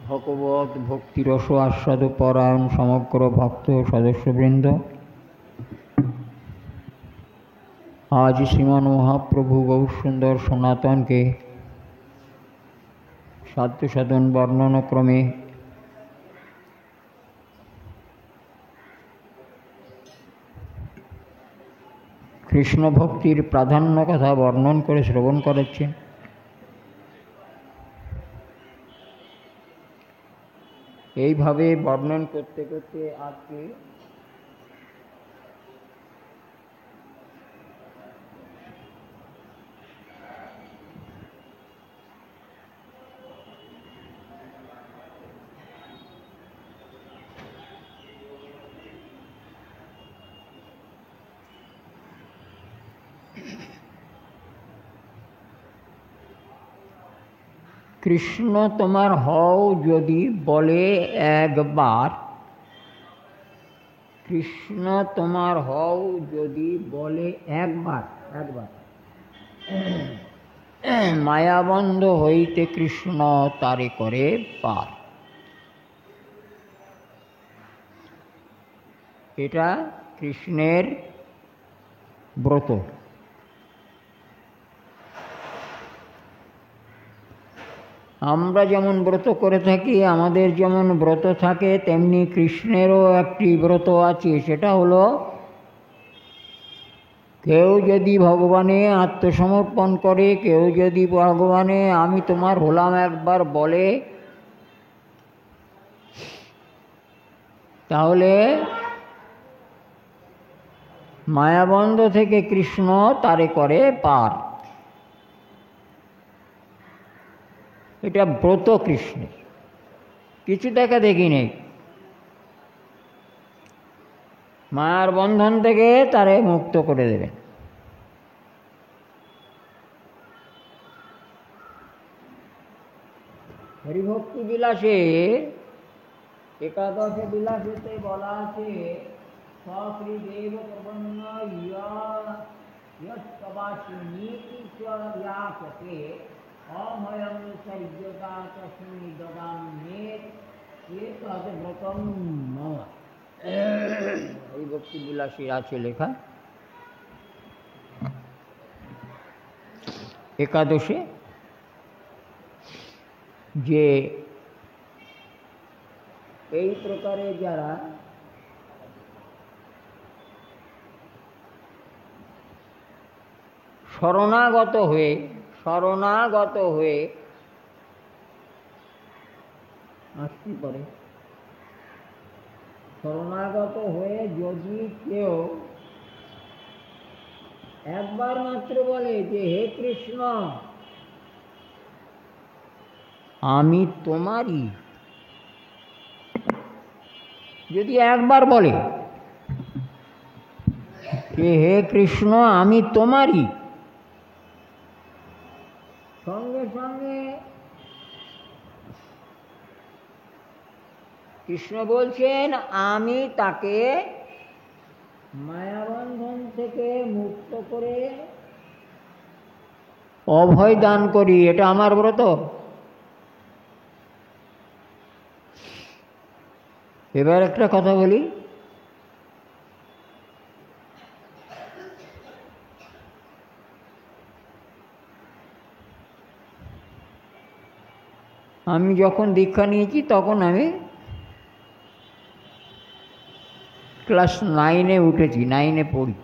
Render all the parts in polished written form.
ভগবত ভক্তিরস আস্বাদ পরায়ণ সমগ্র ভক্ত সদস্যবৃন্দ, আজ শ্রীমান মহাপ্রভু গৌরসুন্দর সনাতনকে সাধ্য সাধন বর্ণনাক্রমে কৃষ্ণ ভক্তির প্রাধান্য কথা বর্ণন করে শ্রবণ করাচ্ছেন। এইভাবে বর্ণন করতে করতে আজকে কৃষ্ণ তোমার হও যদি বলে একবার, কৃষ্ণ তোমার হও যদি বলে একবার, মায়াবন্ধ হইতে কৃষ্ণ তারে করে পার। এটা কৃষ্ণের ব্রত। আমরা যেমন ব্রত করে থাকি, আমাদের যেমন ব্রত থাকে, তেমনি কৃষ্ণেরও একটি ব্রত আছে। সেটা হলো, কেউ যদি ভগবানে আত্মসমর্পণ করে, কেউ যদি ভগবানে আমি তোমার হলাম একবার বলে, তাহলে মায়াবন্ধ থেকে কৃষ্ণ তারে করে পার। এটা ব্রত কৃষ্ণের, কিছু দেখা দেখি নেই। মায়ার বন্ধন থেকে তারে মুক্ত করে দেবেন। হরিভক্তি বিলাসে একাদশে বিলাসেতে বলা আছে, সশ্রীদেব প্রবন্ন নীতি অভয়ং সর্যতা তস্মি দদাম মেদ ব্রতম মম। এই ভক্তি বিলাসী আছে লেখা একাদশে, যে এই প্রকারে যারা শরণাগত হয়ে আসতে পারে, শরণাগত হয়ে যদি কেউ একবার মাত্র বলে যে হে কৃষ্ণ আমি তোমারই, যদি একবার বলে যে হে কৃষ্ণ আমি তোমারই, সঙ্গে সঙ্গে কৃষ্ণ বলছেন আমি তাকে মায়াবন্ধন থেকে মুক্ত করে অভয় দান করি। এটা আমার ব্রত। এবার একটা কথা বলি, আমি যখন দীক্ষা নিয়েছি তখন আমি ক্লাস 9-এ উঠেছি, 9-এ পড়ি।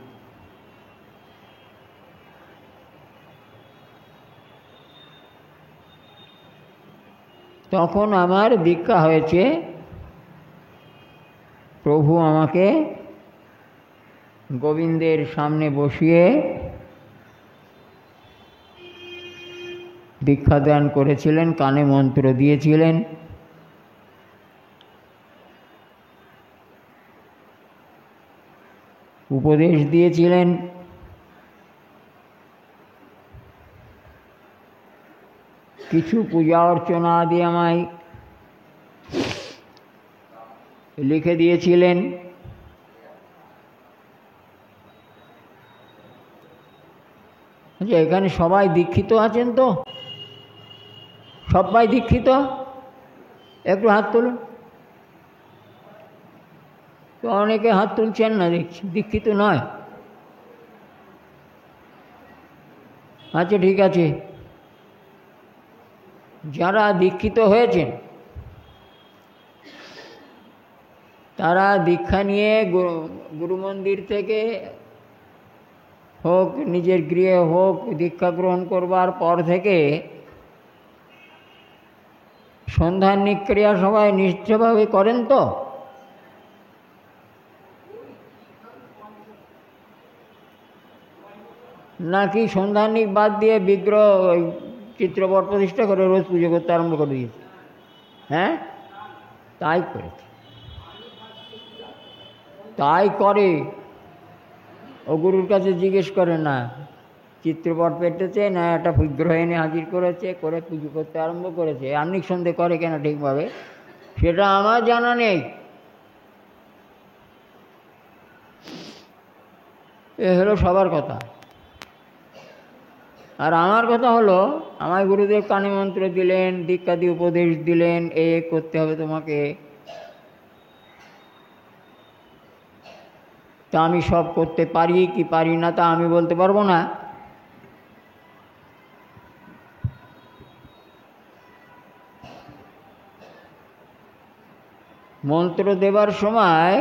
তখন আমার দীক্ষা হয়েছে, প্রভু আমাকে গোবিন্দের সামনে বসিয়ে দীক্ষা দান করেছিলেন, কানে মন্ত্র দিয়েছিলেন। উপদেশ দিয়েছিলেন। কিছু পূজা অর্চনা আদি আমায় লিখে দিয়েছিলেন। এখানে সবাই দীক্ষিত আছেন তো? সবাই দীক্ষিত? একটু হাত তুলুন। তো অনেকে হাত তুলছেন না, দেখছি দীক্ষিত নয়। আচ্ছা ঠিক আছে, যারা দীক্ষিত হয়েছেন তারা দীক্ষা নিয়ে গুরু মন্দির থেকে হোক, নিজের গৃহে হোক, দীক্ষা গ্রহণ করবার পর থেকে সন্ধ্যাহ্নিক ক্রিয়া সবাই নিশ্চয়ভাবে করেন তো? নাকি সন্ধ্যাহ্নিক বাদ দিয়ে বিগ্রহ চিত্রপট প্রতিষ্ঠা করে রোজ পুজো করতে আরম্ভ করে দিয়েছে? হ্যাঁ, তাই করেছে, তাই করে। ও গুরুর কাছে জিজ্ঞেস করে না চিত্রপট পেটেছে না একটা বিগ্রহ এনে হাজির করেছে, করে পুজো করতে আরম্ভ করেছে। আহ্নিক সন্ধে করে কেন ঠিকভাবে সেটা আমার জানা নেই। এ হলো সবার কথা। আর আমার কথা হলো, আমায় গুরুদেব কানে মন্ত্র দিলেন, দীক্ষা দিয়ে উপদেশ দিলেন, এ করতে হবে তোমাকে, তা আমি সব করতে পারি কি পারি না তা আমি বলতে পারবো না। মন্ত্র দেবার সময়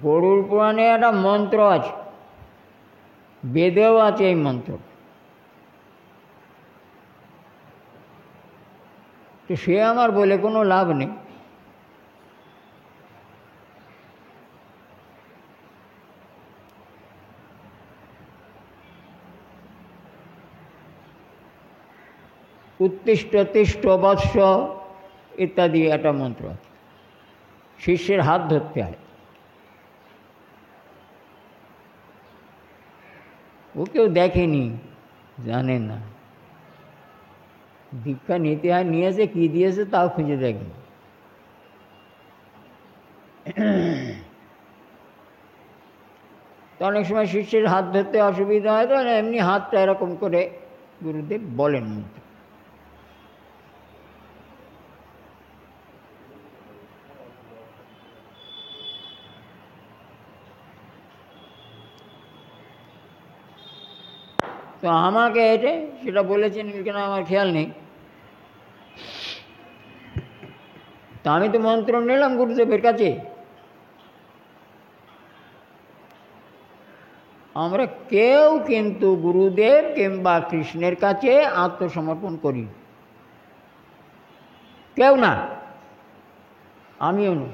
গরুড় পুরাণে একটা মন্ত্র আছে, বেদেও আছে এই মন্ত্র। তো সে আমার বলে কোনো লাভ নেই। উত্তিষ্ঠ তিষ্ঠ বৎস ইত্যাদি একটা মন্ত্র আছে, শিষ্যের হাত ধরতে হয়। ও কেউ দেখেনি, জানে না। দীক্ষা নিতে হয়, নিয়েছে, কি দিয়েছে তাও খুঁজে দেখেনি। তো অনেক সময় শিষ্যের হাত ধরতে অসুবিধা হয়, তো এমনি হাতটা এরকম করে গুরুদেব বলেন মন্ত্র। তো আমাকে এটা সেটা বলেছেন কেন আমার খেয়াল নেই। তা আমি তো মন্ত্র নিলাম গুরুদেবের কাছে। আমরা কেউ কিন্তু গুরুদেব কিংবা কৃষ্ণের কাছে আত্মসমর্পণ করি, কেউ না, আমিও না।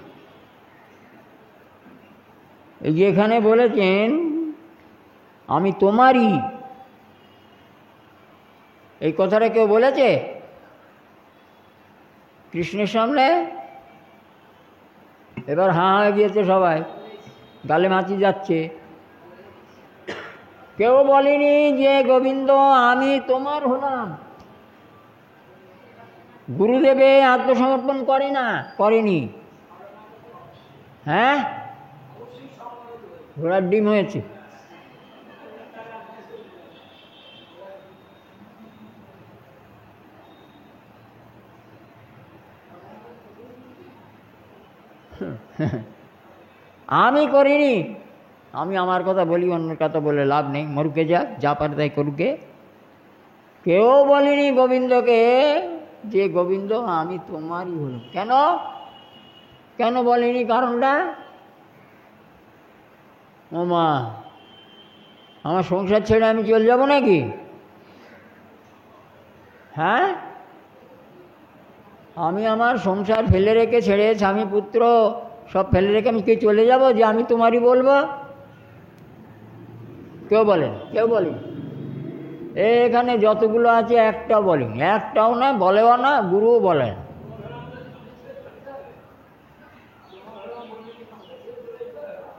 এই যে এখানে বলেছেন আমি তোমারই, এই কথাটা কেউ বলেছে কৃষ্ণের সামনে? এবার হাঁ হয়ে গিয়েছে সবাই, গালে মাছি যাচ্ছে। কেউ বলেনি যে গোবিন্দ আমি তোমার হলাম। গুরুদেবে আত্মসমর্পণ করে না, করেনি। হ্যাঁ, ঘোড়ার ডিম হয়েছে। আমি করিনি, আমি আমার কথা বলি, অন্যের কথা বলে লাভ নেই, মরুকে যাক, যা পারে তাই করুকে। কেউ বলিনি গোবিন্দকে যে গোবিন্দ আমি তোমারই হলাম। কেন কেন বলিনি? কারণটা, ও মা, আমার সংসার ছেড়ে আমি চলে যাব নাকি? হ্যাঁ, আমি আমার সংসার ফেলে রেখে, ছেড়ে স্বামী পুত্র সব ফেলে রেখে আমি কি চলে যাব যে আমি তোমারই বলবো? কেউ বলেন? কেউ বলেন? এখানে যতগুলো আছে একটাও বলেন, একটাও না, বলেও না, গুরুও বলেন।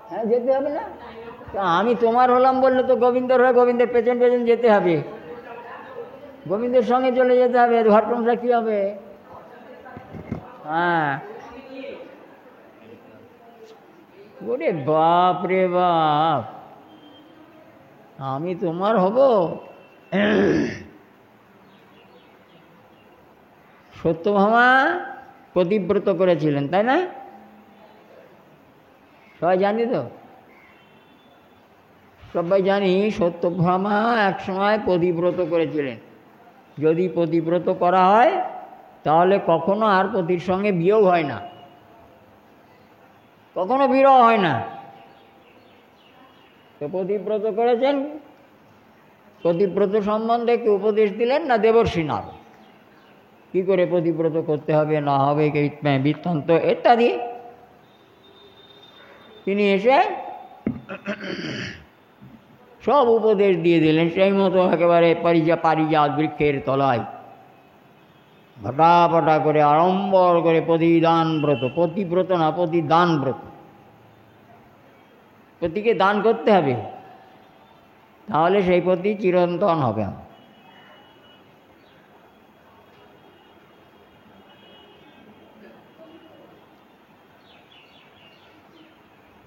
হ্যাঁ, যেতে হবে না? আমি তোমার হলাম বললে তো গোবিন্দর হয়ে গোবিন্দের পেছন পেছন যেতে হবে, গোবিন্দের সঙ্গে চলে যেতে হবে। ঘর সংসার কী হবে? হ্যাঁ, ওরে বাপ রে বাপ, আমি তোমার হব? সত্যভামা পতিব্রত করেছিলেন, তাই না? সবাই জানি তো, সবাই জানি সত্যভামা একসময় পতিব্রত করেছিলেন। যদি পতিব্রত করা হয় তাহলে কখনো আর পতির সঙ্গে বিয়োগ হয় না, কখনো বিরহ হয় না। তো পতিব্রত করেছেন। পতিব্রত সম্বন্ধে একটু উপদেশ দিলেন না দেবর্ষি নারদ, কী করে পতিব্রত করতে হবে না হবে, বৃত্তান্ত ইত্যাদি। তিনি এসে সব উপদেশ দিয়ে দিলেন। সেই মতো একেবারে পারিজাত বৃক্ষের তলায় ফটাফটা করে আড়ম্বর করে প্রতিদান ব্রত, প্রতিব্রত না, প্রতিদান ব্রত। পতিকে দান করতে হবে, তাহলে সেই পতি চিরন্তন হবে।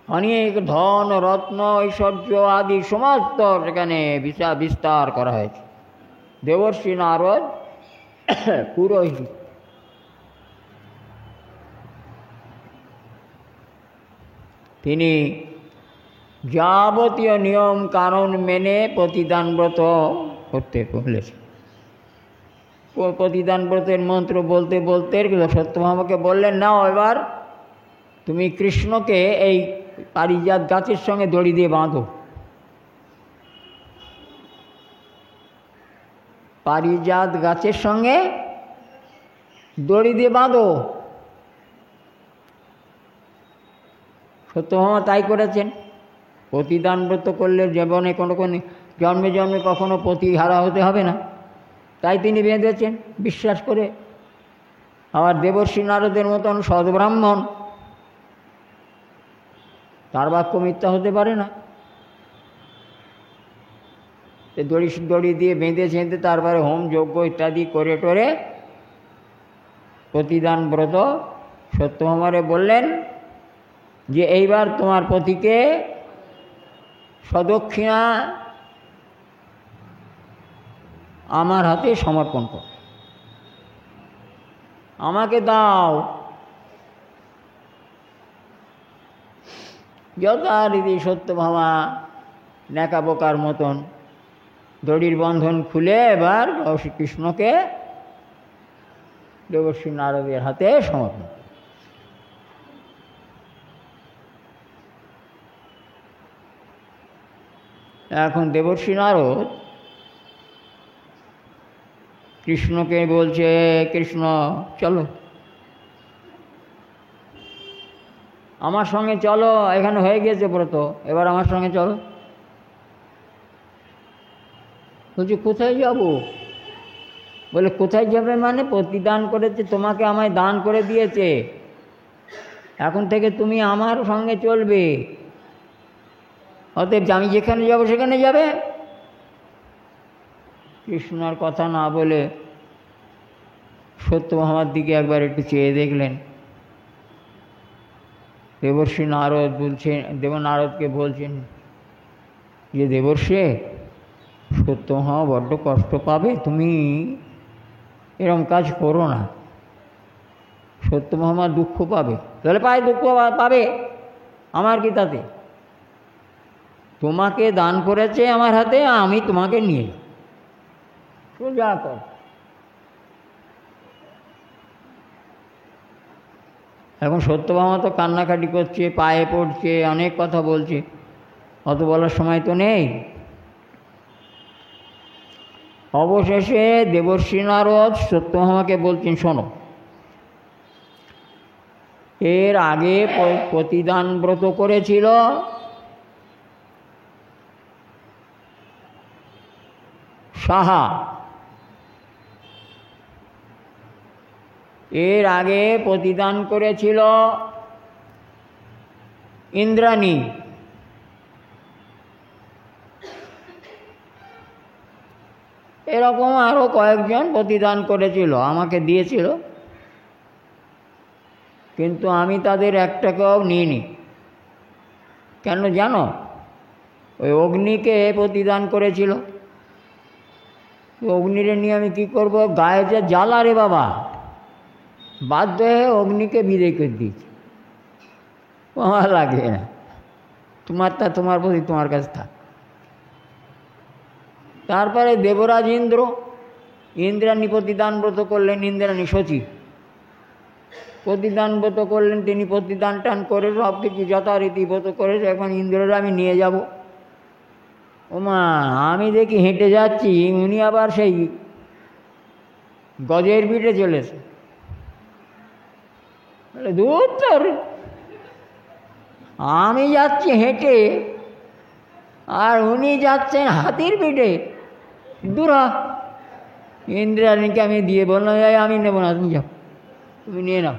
অনেক ধন রত্ন ঐশ্বর্য আদি সমস্ত সেখানে বিস্তার করা হয়েছে। দেবর্ষি নারদ পুরোহিত, তিনি যাবতীয় নিয়ম কানুন মেনে প্রতিদান ব্রত করতে বলেছেন। প্রতিদান ব্রতের মন্ত্র বলতে বলতে সত্যভামাকে বললেন, নাও এবার তুমি কৃষ্ণকে এই পারিজাত গাছের সঙ্গে দড়ি দিয়ে বাঁধো। পারিজাত গাছের সঙ্গে দড়ি দিয়ে বাঁধো। সত্যভামা তাই করেছেন। প্রতিদান ব্রত করলে জীবনে কোনো জন্মে জন্মে কখনো প্রতিহারা হতে হবে না, তাই তিনি বেঁধেছেন বিশ্বাস করে। আবার দেবর্ষি নারদের মতন সদ্ব্রাহ্মণ, তার বাক্য মিথ্যা হতে পারে না। দড়ি দিয়ে বেঁধে ছেঁধে তারপরে হোম যজ্ঞ ইত্যাদি করে টোরে প্রতিদান ব্রত সত্যভামারে বললেন যে এইবার তোমার পতিকে সদক্ষিণা আমার হাতে সমর্পণ কর, আমাকে দাও। যথারীতি সত্যভামা ন্যাকা বোকার মতন দড়ির বন্ধন খুলে এবার শ্রীকৃষ্ণকে দেবর্ষি নারদের হাতে সমর্পণ। এখন দেবর্ষি নারদ কৃষ্ণকে বলছে, কৃষ্ণ চলো আমার সঙ্গে চলো, এখানে হয়ে গেছে ব্রত, এবার আমার সঙ্গে চলো। বলছি কোথায় যাব? বলে কোথায় যাবে মানে, প্রতিদান করেছে তোমাকে, আমায় দান করে দিয়েছে, এখন থেকে তুমি আমার সঙ্গে চলবে, অতএব আমি যেখানে যাব সেখানে যাবে। কৃষ্ণর কথা না বলে সত্যভামার দিকে একবার একটু চেয়ে দেখলেন। দেবর্ষি নারদ বলছেন, নারদকে বলছেন যে দেবর্ষি, সত্যভামা বড্ড কষ্ট পাবে, তুমি এরম কাজ করো না, সত্যভামা দুঃখ পাবে। তাহলে দুঃখ পাবে, আমার কি তাতে? তোমাকে দান করেছে আমার হাতে, আমি তোমাকে নিয়ে সোজা কর। এখন সত্যভামা তো কান্নাকাটি করছে, পায়ে পড়ছে, অনেক কথা বলছে, অত বলার সময় তো নেই। অবশেষে দেবর্ষি নারদ সত্যভামাকে বলছেন, শোনো, এর আগে প্রতিদান ব্রত করেছিল সাহা, এর আগে প্রতিদান করেছিল ইন্দ্রাণী, এরকম আরও কয়েকজন প্রতিদান করেছিল, আমাকে দিয়েছিল, কিন্তু আমি তাদের একটাকেও নিইনি। কেন জানো? ওই অগ্নিকে প্রতিদান করেছিল। অগ্নিরে নিয়ে আমি কী করবো? গায়ে যে জ্বালা রে বাবা, বাধ্য হয়ে অগ্নিকে বিদায় করে দিয়েছে, আমার লাগবে না, তোমারটা তোমার প্রতি তোমার কাছে থাক। তারপরে দেবরাজ ইন্দ্র, ইন্দ্রাণী প্রতিদান ব্রত করলেন, ইন্দ্রাণী সচী প্রতিদান ব্রত করলেন, তিনি প্রতিদান টান করে সব কিছু যথারীতি ব্রত করে এখন ইন্দ্ররা আমি নিয়ে যাব। ওমা আমি দেখি হেঁটে যাচ্ছি, উনি আবার সেই গজের পিঠে চলেছে। দূর তোর, আমি যাচ্ছি হেঁটে আর উনি যাচ্ছেন হাতির পিঠে, দূর। ইন্দ্রাণীকে আমি দিয়ে বললাম, আমি নেবো না, তুমি যাও, তুমি নিয়ে নাও।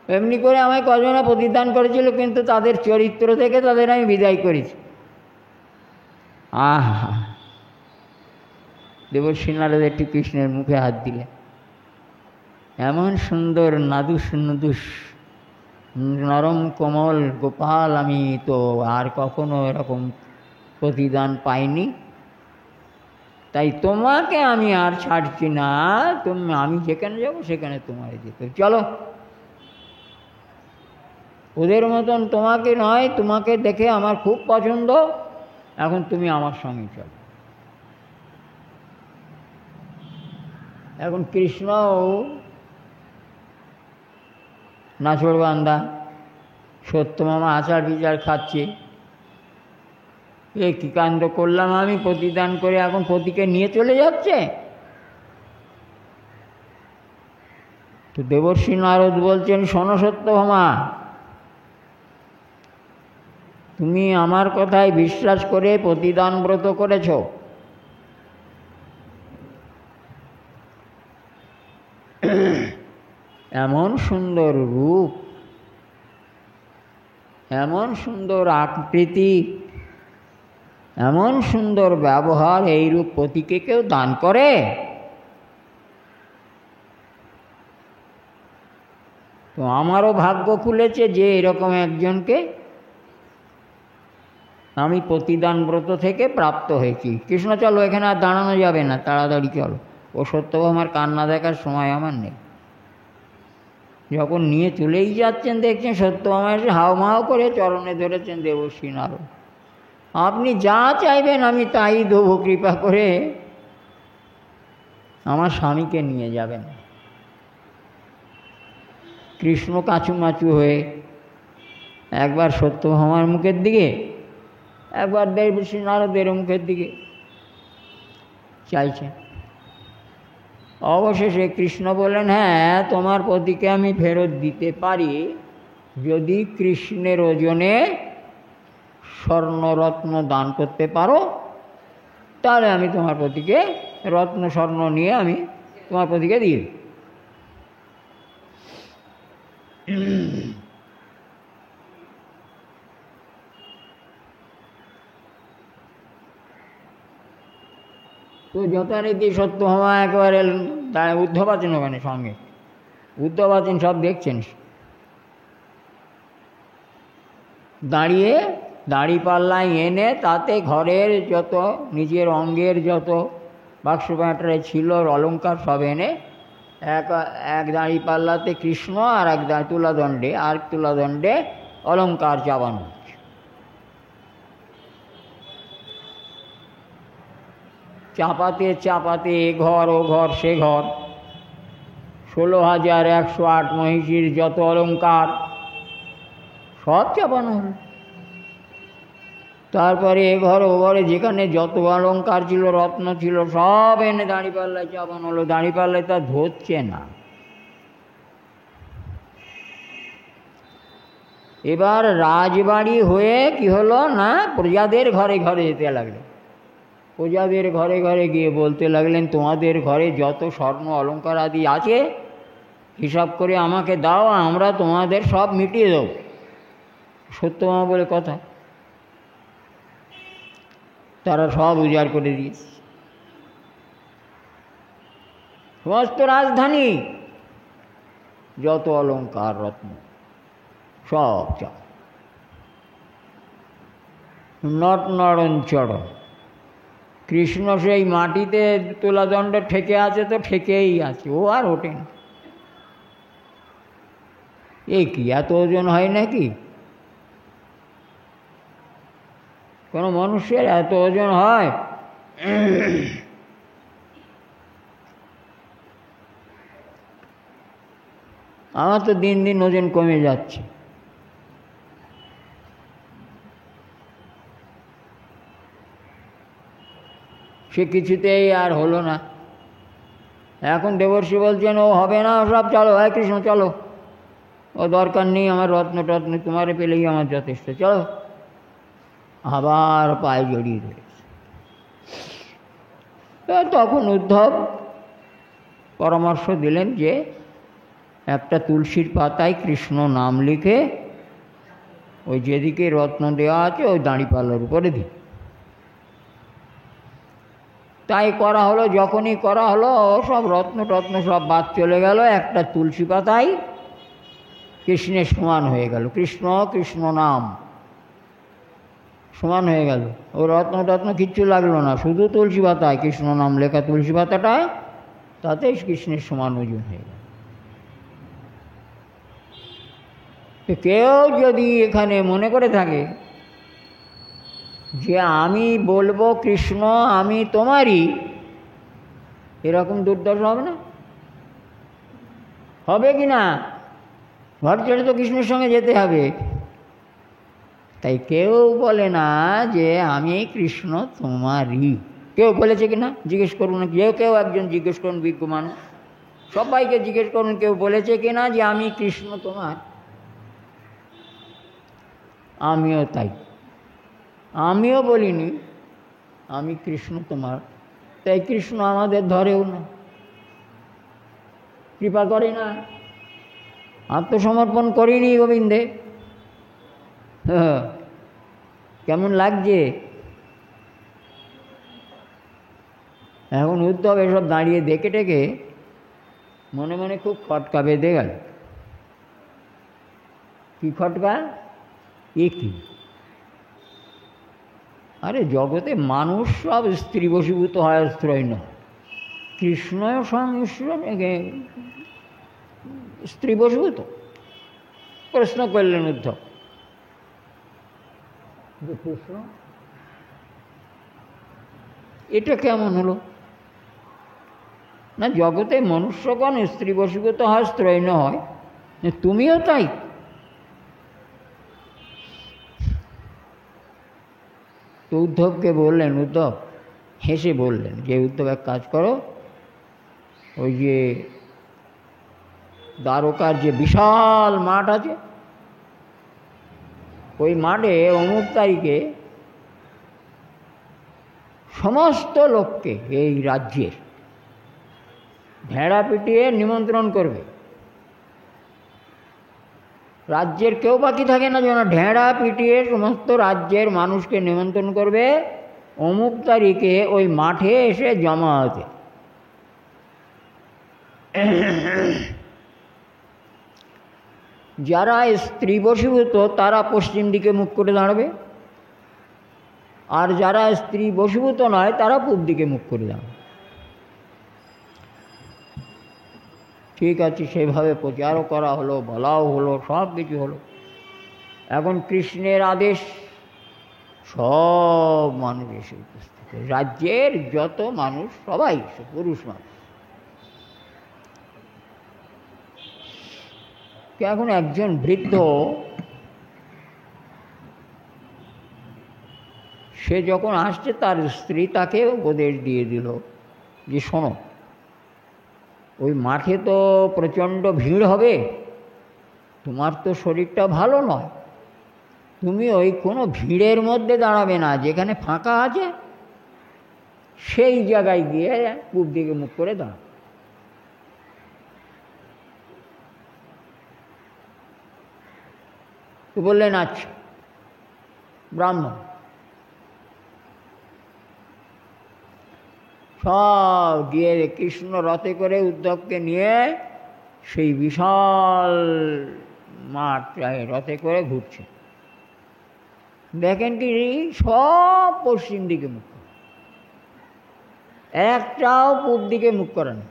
এমনি করে আমায় কজনা প্রতিদান করেছিল, কিন্তু তাদের চরিত্র থেকে তাদের আমি বিদায় করেছি। আহা, দেবর্ষী নারদ একটি কৃষ্ণের মুখে হাত দিলে, এমন সুন্দর নাদুস নুদুস নরম কোমল গোপাল আমি তো আর কখনো এরকম প্রতিদান পাইনি, তাই তোমাকে আমি আর ছাড়ছি না, আমি যেখানে যাবো সেখানে তোমার যেতে, চলো। ওদের মতন তোমাকে নয়, তোমাকে দেখে আমার খুব পছন্দ, এখন তুমি আমার সঙ্গে চলো। এখন কৃষ্ণ নাছোড়বান্দা সত্যমামা আচার বিচার খাচ্ছে, এ কী কাণ্ড করলাম আমি, প্রতিদান করে এখন পতিকে নিয়ে চলে যাচ্ছে। তো দেবর্ষী নারদ বলছেন, শোনো সত্যভামা, তুমি আমার কথায় বিশ্বাস করে প্রতিদান ব্রত করেছ, এমন সুন্দর রূপ, এমন সুন্দর আকৃতি, এমন সুন্দর ব্যবহার, এই রূপ পতিকে কেউ দান করে? তো আমারও ভাগ্য খুলেছে যে এরকম একজনকে আমি প্রতিদান ব্রত থেকে প্রাপ্ত হয়েছি। কৃষ্ণ চলো, এখানে আর দাঁড়ানো যাবে না, তাড়াতাড়ি চলো। ও সত্যভামার কান্না দেখার সময় আমার নেই। যখন নিয়ে চলেই যাচ্ছেন দেখছেন সত্যভামা এসে হাওমাও করে চরণে ধরেছেন দেবর্ষী নারদ, আপনি যা চাইবেন আমি তাই দেবো, কৃপা করে আমার স্বামীকে নিয়ে যাবেন। কৃষ্ণ কাঁচুমাচু হয়ে একবার সত্যভামার মুখের দিকে, একবার দেবর্ষী নারদের মুখের দিকে চাইছেন। অবশেষে কৃষ্ণ বললেন, হ্যাঁ তোমার পতিকে আমি ফেরত দিতে পারি, যদি কৃষ্ণের ওজনে স্বর্ণরত্ন দান করতে পারো, তাহলে আমি তোমার পতিকে রত্ন স্বর্ণ নিয়ে আমি তোমার পতিকে দিয়ে দিই। তো যথারীতি সত্যভামা একেবারে উদ্ধব আছেন ওখানে সঙ্গে, উদ্ধব আছেন, সব দেখছেন, দাঁড়িয়ে দাঁড়িপাল্লায় এনে তাতে ঘরের যত নিজের অঙ্গের যত বাক্স প্যাঁটরে ছিল অলঙ্কার সব এনে এক দাঁড়িপাল্লাতে কৃষ্ণ আর এক তুলাদণ্ডে অলঙ্কার চাপানো। চাপাতে চাপাতে এ ঘর ও ঘর সে ঘর, 16,108 মহিষীর যত অলঙ্কার সব চাপানো হল। তারপরে এ ঘর ও ঘরে যেখানে যত অলঙ্কার ছিল, রত্ন ছিল, সব এনে দাঁড়িপাল্লায় চাপানো হলো। দাঁড়িপাল্লায় তা ধরছে না। এবার রাজবাড়ি হয়ে কি হলো না, প্রজাদের ঘরে ঘরে যেতে লাগলো। প্রজাদের ঘরে ঘরে গিয়ে বলতে লাগলেন, তোমাদের ঘরে যত স্বর্ণ অলঙ্কার আদি আছে হিসাব করে আমাকে দাও, আমরা তোমাদের সব মিটিয়ে দেব। সত্যভামা বলে কথা, তারা সব উজাড় করে দিয়েছে। সমস্ত রাজধানী যত অলঙ্কার রত্ন সব চাপ, নট নরঞ্চড় কৃষ্ণ সেই মাটিতে তুলাদণ্ড ঠেকে আছে তো ঠেকেই আছে, ও আর ওঠে না। এ কি এত ওজন হয় নাকি? কোনো মানুষের এত ওজন হয়? আমার তো দিন দিন ওজন কমে যাচ্ছে। সে কিছুতেই আর হলো না। এখন দেবর্ষি বলছেন ও হবে না, সব চলো, হ্যাঁ কৃষ্ণ চলো, ও দরকার নেই, আমার রত্ন টত্ন তোমারে পেলেই আমার যথেষ্ট, চলো। আবার পায়ে জড়িয়ে ধরেছে। তখন উদ্ধব পরামর্শ দিলেন যে একটা তুলসীর পাতায় কৃষ্ণ নাম লিখে ওই যেদিকে রত্ন দেওয়া আছে ওই দাঁড়িপাল্লার উপরে দিই। তাই করা হলো। যখনই করা হলো সব রত্ন টত্ন সব বাদ চলে গেল, একটা তুলসী পাতায় কৃষ্ণের সমান হয়ে গেল। কৃষ্ণ কৃষ্ণ নাম সমান হয়ে গেল। ও রত্ন টত্ন কিচ্ছু লাগলো না, শুধু তুলসী পাতায় কৃষ্ণ নাম লেখা তুলসী পাতাটায়, তাতেই কৃষ্ণের সমান ওজন হয়ে গেল। কেউ যদি এখানে মনে করে থাকে যে আমি বলবো কৃষ্ণ আমি তোমারই, এরকম দুর্দশা হবে না? হবে কি না? ঘর ছেড়ে তো কৃষ্ণের সঙ্গে যেতে হবে। তাই কেউ বলে না যে আমি কৃষ্ণ তোমারই। কেউ বলেছে কি না? জিজ্ঞেস করুন না, কেউ একজন জিজ্ঞেস করুন, বিজ্ঞ মানুষ সবাইকে জিজ্ঞেস করুন, কেউ বলেছে কি না যে আমি কৃষ্ণ তোমার? আমিও তাই, আমিও বলিনি আমি কৃষ্ণ তোমার। তাই কৃষ্ণ আমাদের ধরেও না, কৃপা করে না, আত্মসমর্পণ করিনি গোবিন্দে। কেমন লাগছে? এখন উদ্ধব এসব দাঁড়িয়ে দেখে টেকে মনে মনে খুব খটকা বেঁধে গেল। কি খটকা? এ কি? আরে জগতে মানুষ সব স্ত্রী বশীভূত হয়, স্ত্রৈন। কৃষ্ণও স্ত্রী বশীভূত? প্রশ্ন করলেন উদ্ধব। কৃষ্ণ এটা কেমন হলো? না, জগতে মনুষ্যগণ স্ত্রী বশীভূত হয়, স্ত্রৈন হয়, তুমিও তাই? তো উদ্ধবকে বললেন, উদ্ধব হেসে বললেন যে উদ্ধব এক কাজ করো, ওই যে দ্বারকার যে বিশাল মাঠ আছে, ওই মাঠে অমুক তারিখে সমস্ত লোককে এই রাজ্যের ভেড়া পিটিয়ে নিমন্ত্রণ করবে। রাজ্যের কেউ বাকি থাকে না যেন, ঢেঁড়া পিটিয়ে সমস্ত রাজ্যের মানুষকে নিমন্ত্রণ করবে অমুক তারিখে ওই মাঠে এসে জমা হতে। যারা স্ত্রী বশীভূত তারা পশ্চিম দিকে মুখ করে দাঁড়াবে, আর যারা স্ত্রী বশীভূত নয় তারা পূব দিকে মুখ করে দাঁড়াবে। ঠিক আছে, সেভাবে প্রচারও করা হলো, বলাও হলো, সব কিছু হলো। এখন কৃষ্ণের আদেশ, সব মানুষ এসে উপস্থিত, রাজ্যের যত মানুষ সবাই, পুরুষ মানুষ। এখন একজন বৃদ্ধ, সে যখন আসছে তার স্ত্রী তাকে উপদেশ দিয়ে দিল যে শোনো, ওই মাঠে তো প্রচণ্ড ভিড় হবে, তোমার তো শরীরটা ভালো নয়, তুমি ওই কোনো ভিড়ের মধ্যে দাঁড়াবে না, যেখানে ফাঁকা আছে সেই জায়গায় গিয়ে পূব দিকে মুখ করে দাঁড়াও। তো বললেন আচ্ছা। ব্রাহ্মণ সব গিয়ে কৃষ্ণ রথে করে উদ্ধবকে নিয়ে সেই বিশাল মাঠ রথে করে ঘুরছে। দেখেন কি সব পশ্চিম দিকে মুখ। একটাও পূব দিকে মুখ করে না।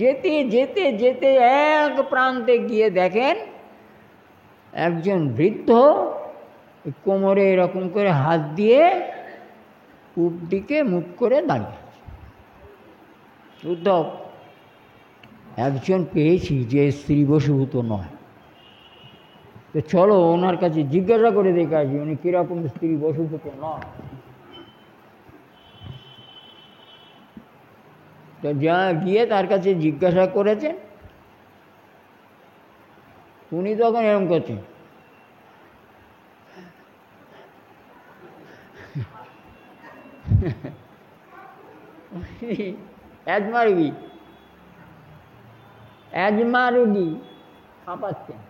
যেতে যেতে যেতে এক প্রান্তে গিয়ে দেখেন একজন বৃদ্ধ কোমরে এরকম করে হাত দিয়ে পূব দিকে মুখ করে দাঁড়িয়ে আছে। উদ্ধব, একজন পেয়েছি যে স্ত্রী বশীভূত নয়, তো চলো ওনার কাছে জিজ্ঞাসা করে দেখে আসি উনি কীরকম স্ত্রী বশীভূত নয়। তো যা গিয়ে তার কাছে জিজ্ঞাসা করেছেন, উনি তখন এরকম করছেন, অ্যাজমা রুগী হাঁপাচ্ছেন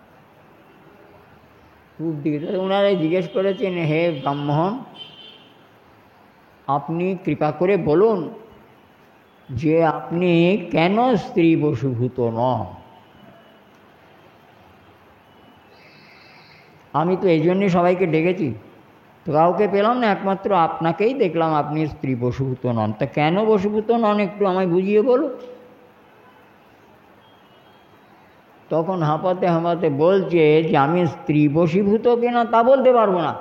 পূব দিকে। ওনারাই জিজ্ঞেস করেছেন, হে ব্রাহ্মণ, আপনি কৃপা করে বলুন যে আপনি কেন স্ত্রী বশীভূত নন? আমি তো এই জন্যই সবাইকে ডেকেছি, তো কাউকে পেলাম না, একমাত্র আপনাকেই দেখলাম আপনি স্ত্রী বশীভূত নন। তা কেন বশীভূত নন একটু আমায় বুঝিয়ে বলুন। তখন হাঁপাতে হাঁপাতে বলছে যে আমি স্ত্রী বশীভূত কিনা তা বলতে পারবো না,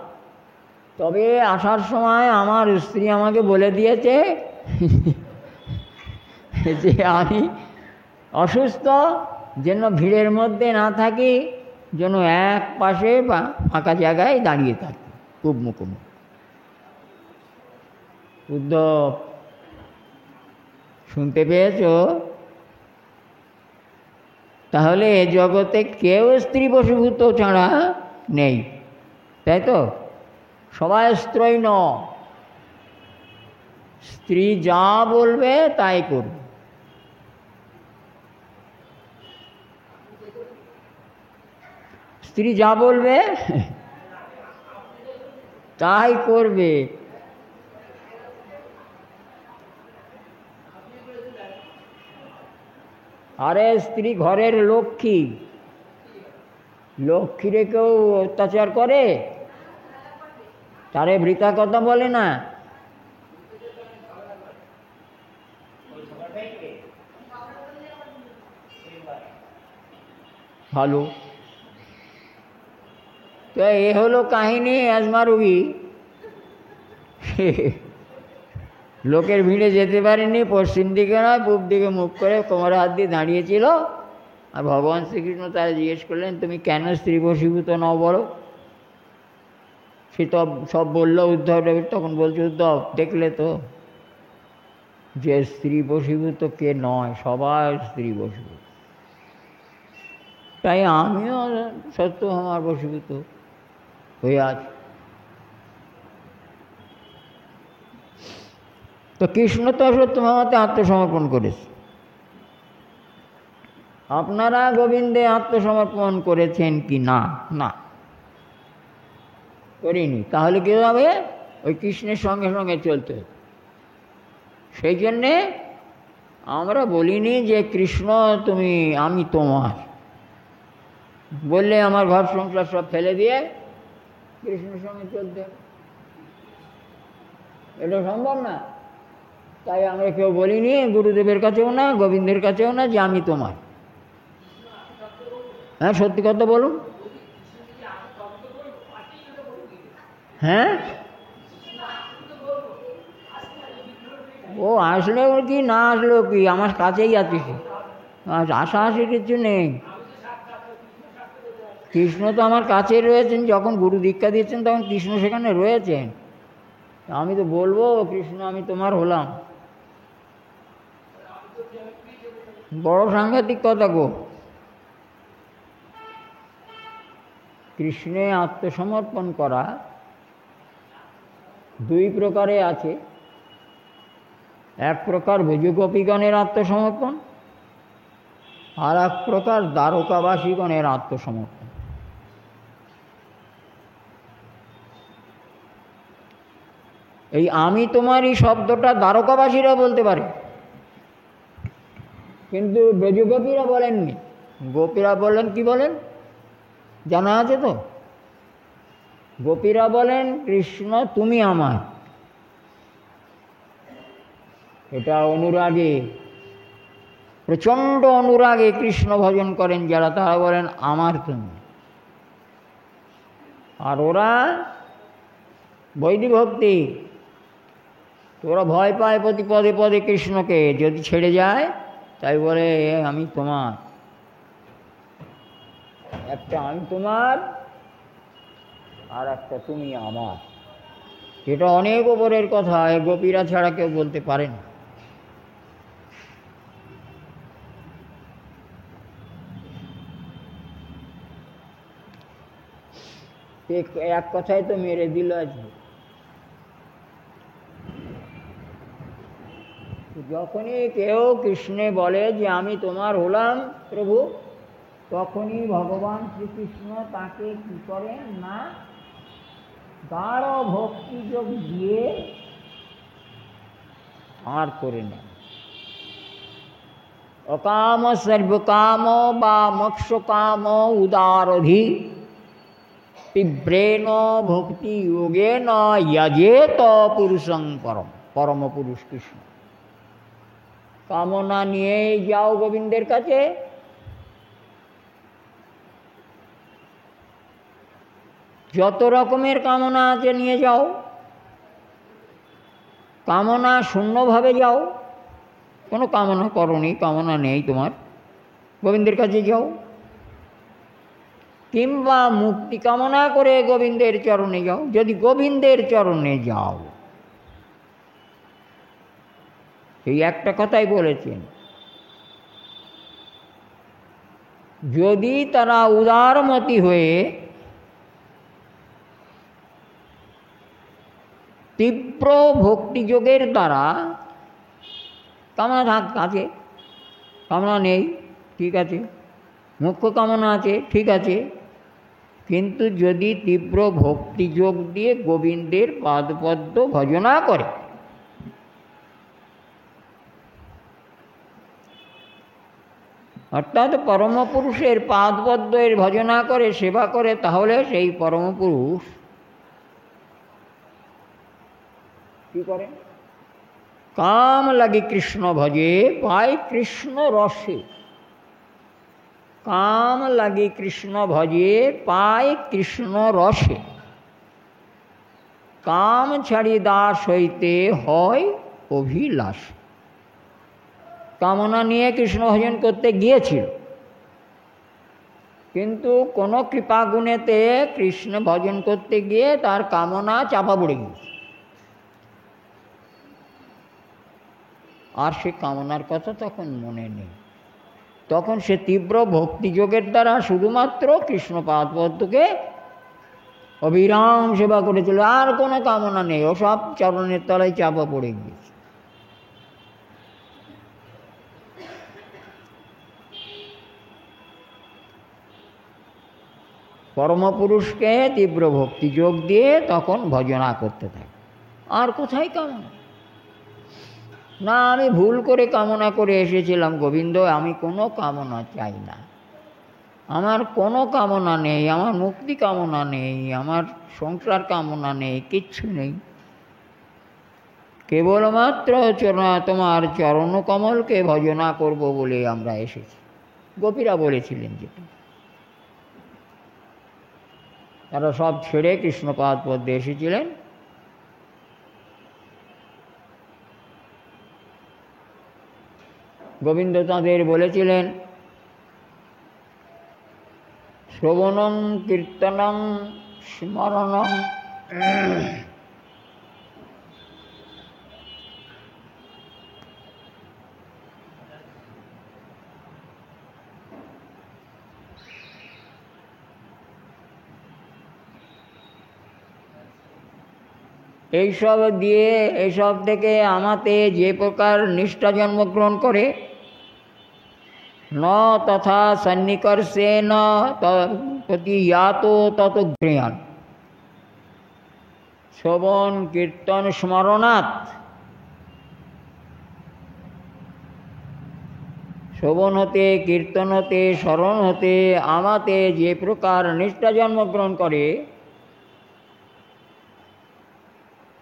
তবে আসার সময় আমার স্ত্রী আমাকে বলে দিয়েছে যে আমি অসুস্থ, যেন ভিড়ের মধ্যে না থাকি, যেন এক পাশে বা ফাঁকা জায়গায় দাঁড়িয়ে থাকি পূব মুখোমুখি। উদ্ধব, শুনতে পেয়েছ? তাহলে এ জগতে কেউ স্ত্রী বশীভূত ছাড়া নেই, তাই তো? সবাই স্ত্রৈণ, স্ত্রী যা বলবে তাই করবে। স্ত্রী যা বলবে তাই করবে। আরে স্ত্রী ঘরের লক্ষ্মী, লক্ষ্মীরে কেউ অত্যাচার করে? তারে বৃথা কথা বলে না। ভালো, তো এ হলো কাহিনী অ্যাজমা রোগী। লোকের ভিড়ে যেতে পারেনি, পশ্চিম দিকে নয় পূব দিকে মুখ করে কোমরে হাত দিয়ে দাঁড়িয়েছিল। আর ভগবান শ্রীকৃষ্ণ তারা জিজ্ঞেস করলেন, তুমি কেন স্ত্রী বশীভূত নও বলো? সে তো সব বললো উদ্ধব। তখন বলছে, উদ্ধব দেখলে তো যে স্ত্রী বশীভূত কে নয়, সবাই স্ত্রী বশীভূত। তাই আমিও সত্য আমার বশীভূত হয়ে আছি। তো কৃষ্ণ তো সত্যভাবে আত্মসমর্পণ করেছে। আপনারা গোবিন্দে আত্মসমর্পণ করেছেন কি না? না, করিনি। তাহলে কী হবে? ওই কৃষ্ণের সঙ্গে সঙ্গে চলতে। সেই জন্যে আমরা বলিনি যে কৃষ্ণ তুমি আমি তোমার, বললে আমার ঘর সংসার সব ফেলে দিয়ে কৃষ্ণের সঙ্গে চলতে, এটা সম্ভব না। তাই আমরা কেউ বলিনি, গুরুদেবের কাছেও না, গোবিন্দের কাছেও না, যে আমি তোমার। হ্যাঁ, সত্যি কথা বলুন। হ্যাঁ, ও আসলেও কি না আসলেও কি, আমার কাছেই আছে সে, আশাআশি কিছু নেই। কৃষ্ণ তো আমার কাছে রয়েছেন, যখন গুরু দীক্ষা দিয়েছেন তখন কৃষ্ণ সেখানে রয়েছেন। আমি তো বলবো কৃষ্ণ আমি তোমার হলাম, বড় সাংঘাতিক কথা গো। কৃষ্ণে আত্মসমর্পণ করা দুই প্রকারে আছে। এক প্রকার ভুজগোপীগণের আত্মসমর্পণ, আর এক প্রকার দ্বারকাবাসীগণের আত্মসমর্পণ। এই আমি তোমারই শব্দটা দ্বারকাবাসীরা বলতে পারে, কিন্তু ব্রজগোপীরা বলেননি। গোপীরা বলেন, কি বলেন জানা আছে তো? গোপীরা বলেন, কৃষ্ণ তুমি আমার। এটা অনুরাগে, প্রচণ্ড অনুরাগে কৃষ্ণ ভজন করেন যারা, তারা বলেন আমার তুমি। আর ওরা বৈদিক ভক্তি, ওরা ভয় পায় প্রতি পদে পদে কৃষ্ণকে, যদি ছেড়ে যায় তাই বলে আমি তোমার, একটা আমি তোমার আর একটা তুমি আমার। এটা অনেক ওপরের কথা, গোপীরা ছাড়া কেউ বলতে পারে না। এক কথায় তো মেরে দিল আজকে। যখনই কেউ কৃষ্ণে বলে যে আমি তোমার হলাম প্রভু, তখনই ভগবান শ্রীকৃষ্ণ তাকে কি করেন না, গাঢ় ভক্তিযোগ দিয়ে আর করে নেন। অকাম সর্বকাম বা মোক্ষকাম উদারধি তীব্রেণ ভক্তি যোগেন যজেত পুরুষং পরম। পরম পুরুষ কৃষ্ণ। কামনা নিয়ে যাও গোবিন্দের কাছে, যত রকমের কামনা আছে নিয়ে যাও, কামনা শূন্যভাবে যাও, কোনো কামনা করনি, কামনা নেই তোমার, গোবিন্দের কাছে যাও। কিংবা মুক্তি কামনা করে গোবিন্দের চরণে যাও। যদি গোবিন্দের চরণে যাও, এই একটা কথাই বলেছেন, যদি তারা উদারমতি হয়ে তীব্র ভক্তিযোগের দ্বারা, কামনা আছে, কামনা নেই ঠিক আছে, মুখ্য কামনা আছে ঠিক আছে, কিন্তু যদি তীব্র ভক্তিযোগ দিয়ে গোবিন্দের পাদপদ্ম ভজনা করে, অর্থাৎ পরমপুরুষের পাদপদ্মের ভজনা করে, সেবা করে, তাহলে সেই পরমপুরুষ কি করে, কাম লাগি কৃষ্ণ ভজে পায় কৃষ্ণ রসে। কাম লাগি কৃষ্ণ ভজে পায় কৃষ্ণ রসে। কাম ছাড়ি দাস হইতে হয় অভিলাষ। কামনা নিয়ে কৃষ্ণ ভজন করতে গিয়েছিল, কিন্তু কোনো কৃপা গুণেতে কৃষ্ণ ভজন করতে গিয়ে তার কামনা চাপা পড়ে গিয়েছে, আর সে কামনার কথা তখন মনে নেই। তখন সে তীব্র ভক্তিযোগের দ্বারা শুধুমাত্র কৃষ্ণ পাদপদ্মকে অবিরাম সেবা করেছিল, আর কোনো কামনা নেই, ও সব চরণের তলায় চাপা পড়ে গিয়েছে। পরমপুরুষকে তীব্র ভক্তিযোগ দিয়ে তখন ভজনা করতে থাকে। আর কোথায় কামনা? না, আমি ভুল করে কামনা করে এসেছিলাম গোবিন্দ, আমি কোনো কামনা চাই না, আমার কোনো কামনা নেই, আমার মুক্তি কামনা নেই, আমার সংসার কামনা নেই, কিচ্ছু নেই, কেবলমাত্র তোমার চরণকমলকে ভজনা করব বলে আমরা এসেছি। গোপীরা বলেছিলেন যেটা, তারা সব ছেড়ে কৃষ্ণপাদ পদ্মে এসেছিলেন। গোবিন্দ তাঁদের বলেছিলেন, শ্রবণং কীর্তনং স্মরণং এইসব দিয়ে, এইসব থেকে আমাতে যে প্রকার নিষ্ঠা জন্মগ্রহণ করে, ন তথা সন্নিকর্ষেণ প্রতিয়াত তত জ্ঞান। শ্রবণ কীর্তন স্মরণাৎ, শ্রবণ হতে, কীর্তন হতে, স্মরণ হতে আমাতে যে প্রকার নিষ্ঠা জন্মগ্রহণ করে,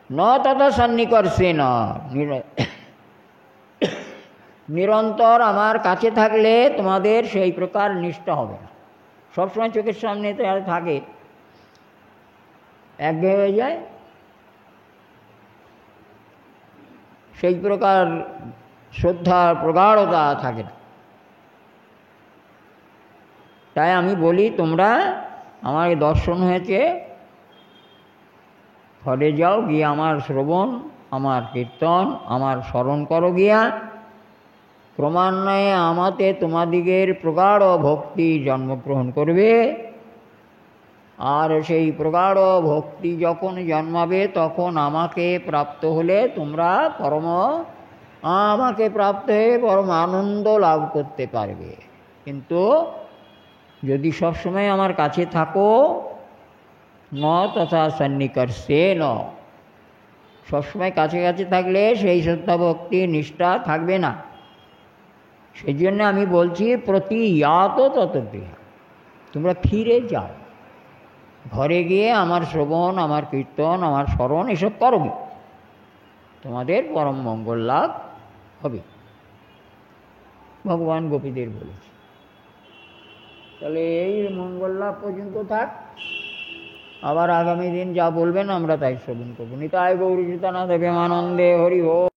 ন তথা সন্নিকর্ষেণ, নিরন্তর আমার কাছে থাকলে তোমাদের সেই প্রকার নিষ্ঠা হবে না। সবসময় চোখের সামনে তো আর থাকে, একঘেয়ে হয়ে যায়, সেই প্রকার শ্রদ্ধার প্রগাঢ়তা থাকে না। তাই আমি বলি, তোমরা আমার দর্শন হয়েছে, ঘরে যাও, গিয়ে আমার শ্রবণ, আমার কীর্তন, আমার স্মরণ করো গিয়া। ক্রমান্বয়ে আমাতে তোমাদিগের প্রগাঢ় ভক্তি জন্মগ্রহণ করবে। আর সেই প্রগাঢ় ভক্তি যখন জন্মাবে, তখন আমাকে প্রাপ্ত হলে তোমরা আমাকে প্রাপ্ত হয়ে পরম আনন্দ লাভ করতে পারবে। কিন্তু যদি সবসময় আমার কাছে থাকো, ন তথা সন্নিকর্ষে ন, সবসময় কাছে কাছে থাকলে সেই শ্রদ্ধা ভক্তি নিষ্ঠা থাকবে না। সেই জন্য আমি বলছি, প্রতি ইয়াত ততবে, তোমরা ফিরে যাও, ঘরে গিয়ে আমার শ্রবণ, আমার কীর্তন, আমার স্মরণ এসব করবে, তোমাদের পরম মঙ্গল লাভ হবে। ভগবান গোপীদের বলেছে। তাহলে এই মঙ্গল লাভ পর্যন্ত থাক, আবার আগামী দিন যা বলবেন আমরা তাই শ্রবণ করব। নিতাই গৌরী সীতানাথ প্রেমানন্দে হরি হরি।